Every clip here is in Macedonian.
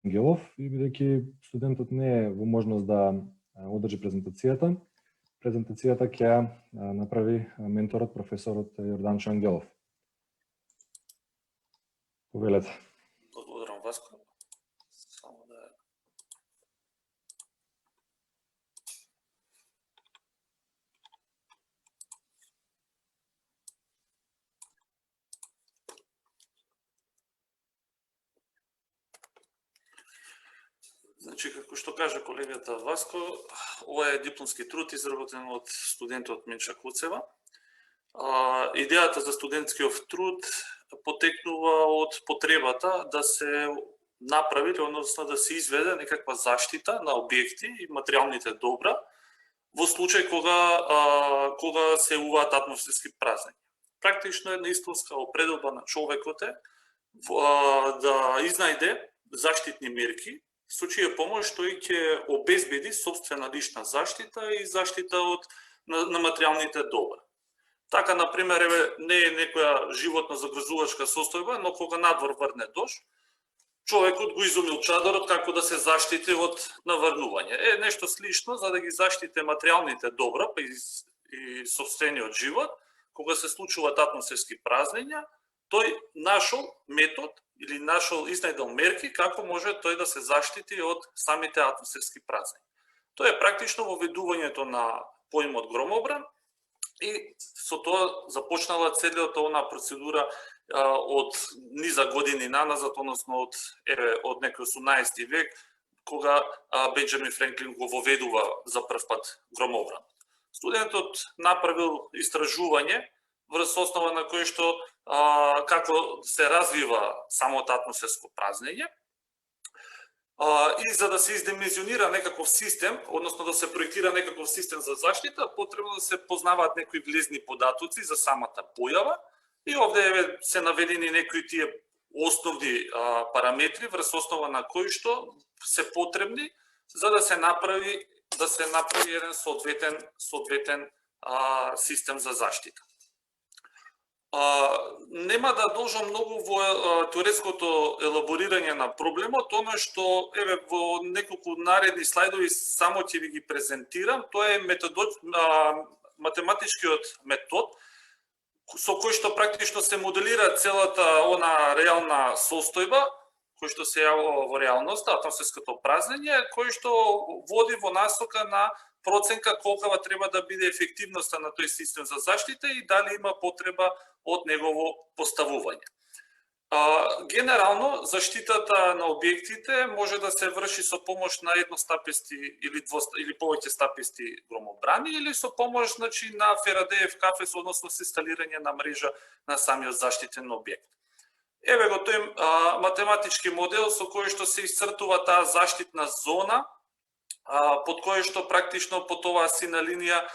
Ангелов, и бидејќи студентот не е во можност да одржи презентацијата ќе направи менторот, професорот Јорданчо Ангелов. Повелете. Благодарам, Васко. Само да... Значи, како што кажа колегата Васко, ова е дипломски труд изработен од студентот Минча Куцева. Идејата за студентскиот труд потекнува од потребата да се направи, односно да се изведе некаква заштита на објекти и материјалните добра во случај кога се јавуваат атмосферски празнини. Практично една истинска определба на човекот е да изнајде заштитни мерки со чија помош тој ќе обезбеди сопствена лична заштита и заштита на материјалните добра. Така, например, не е некоја животно загрозувачка состојба, но кога надвор врне дожд, човекот го изумил чадорот како да се заштити од наврнување. Нешто слично за да ги заштите материјалните добра и сопствениот живот, кога се случуваат атмосферски празнења, тој нашол метод или изнајдел мерки како може тој да се заштити од самите атмосферски празнења. Тоа е практично воведувањето на поимот громобран и со тоа започнала целата она процедура од низа години наназад, односно од некој 18 век, кога Бенџамин Франклин го воведува за прв пат громобран. Студентот направил истражување врз основа на кој што како се развива самото атмосферско празнење и за да се издимenzionира некаков систем, односно да се проектира некаков систем за заштита, потребно да се познаваат некои влезни податоци за самата појава и овде се наведени некои тие основни параметри врз основа на кои што се потребни за да се направи еден соодветен систем за заштита. Нема да должам многу во теоретското елаборирање на проблемот, оно што во неколку наредни слайдови само ќе ви ги презентирам, тоа е математичкиот метод со кој што практично се моделира целата она реална состојба кој што се јавува во реалноста, атмосферското празнење, кој што води во насока на проценка колкава треба да биде ефективноста на тој систем за заштита и дали има потреба од негово поставување. Генерално, заштитата на објектите може да се врши со помош на едностапести или повеќе стапести громобрани или со помош на Фарадеев кафес, односно со инсталирање на мрежа на самиот заштитен објект. Еве го тој математички модел со кој што се исцртува таа заштитна зона, под кој што практично под оваа сина линија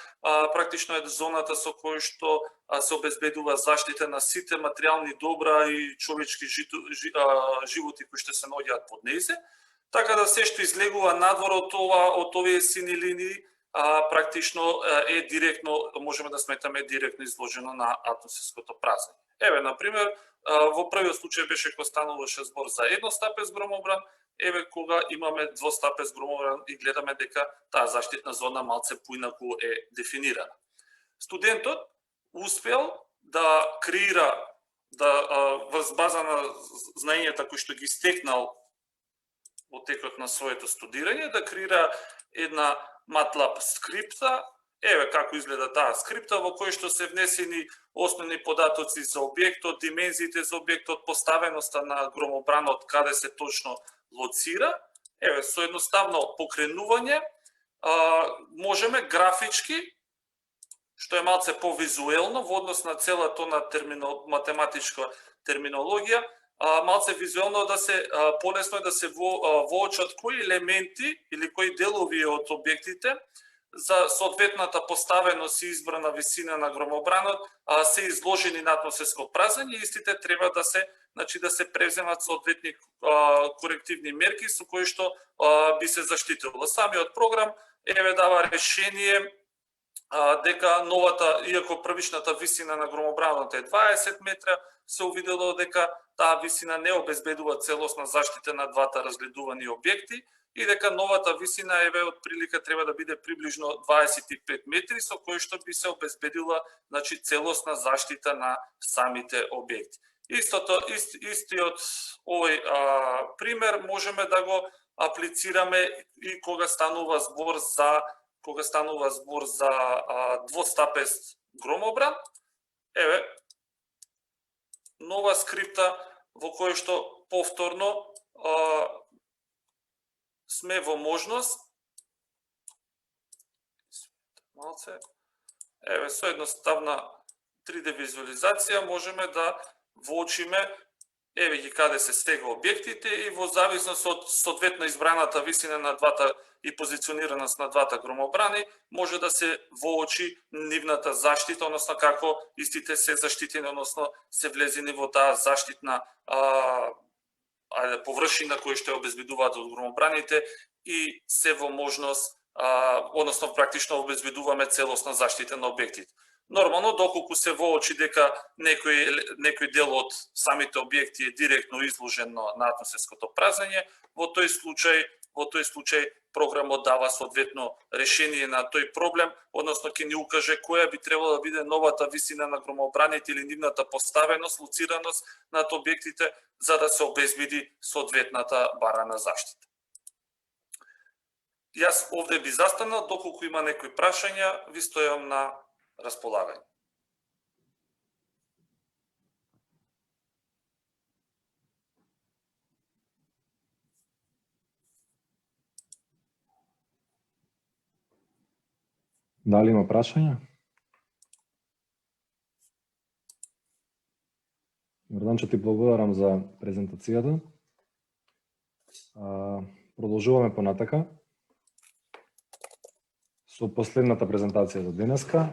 практично е зоната со кој што се обезбедува заштита на сите материјални добра и човечки животи кои што се наоѓаат под нејзе, така да се што излегува надвор од овие сини линии практично е директно, можеме да сметаме директно изложено на атмосферското празнење. Еве, например, во првиот случај беше кога стануваше збор за едностапест громобран, еве кога имаме двостапест громобран и гледаме дека таа заштитна зона малце поинаку е дефинирана. Студентот успел да креира, врз база на знаењата кои што ги стекнал во текот на своето студирање, да креира една MATLAB скрипта. Еве како изгледа таа скрипта, во кој што се внесени основни податоци за објектот, димензиите за објектот, поставеноста на громобранот, каде се точно лоцира. Еве, со едноставно покренување можеме графички, што е малце повизуелно во однос на целата на математичка терминологија, малце визуелно да се полесно да се воочат кои елементи или кои делови од објектите за соодветната поставеност и избрана висина на громобранот се изложени на атмосферско празнење и истите треба да се преземат соодветни корективни мерки со кои што би се заштитило. Самиот програм еве дава решение дека новата, иако првичната висина на громобранот е 20 метра, се увидело дека таа висина не обезбедува целосна заштита на двата разгледувани објекти и дека новата висина еве од прилика треба да биде приближно 25 метри со кој што би се обезбедила значи целосна заштита на самите објекти. Истиот овој пример можеме да го аплицираме и кога станува збор за двостапест громобран. Еве нова скрипта во која што повторно сме во можност еве со едноставна 3D визуализација можеме да воочиме еве ги каде се сега објектите и во зависност од соодветно избраната висина на двата и позиционираност на двата громобрани може да се воочи нивната заштита, односно како истите се заштитени, односно се влезени во таа заштитна површина која што ја обезбедуваат од громобраните и се во можност, односно практично обезбедуваме целосна заштита на објектите. Нормално, доколку се воочи дека некој дел од самите објекти е директно изложен на атмосферското празнење, во тој случај програмот дава соодветно решение на тој проблем, односно ќе ни укаже која би требало да биде новата висина на громобраните или нивната поставеност, лоцираност над објектите за да се обезбеди соодветната барана заштита. Јас овде би застанал, доколку има некои прашања, ви стојам на располагање. Дали има прашања? Јорданче, ти благодарам за презентацијата. Продолжуваме понатака со последната презентација за денеска.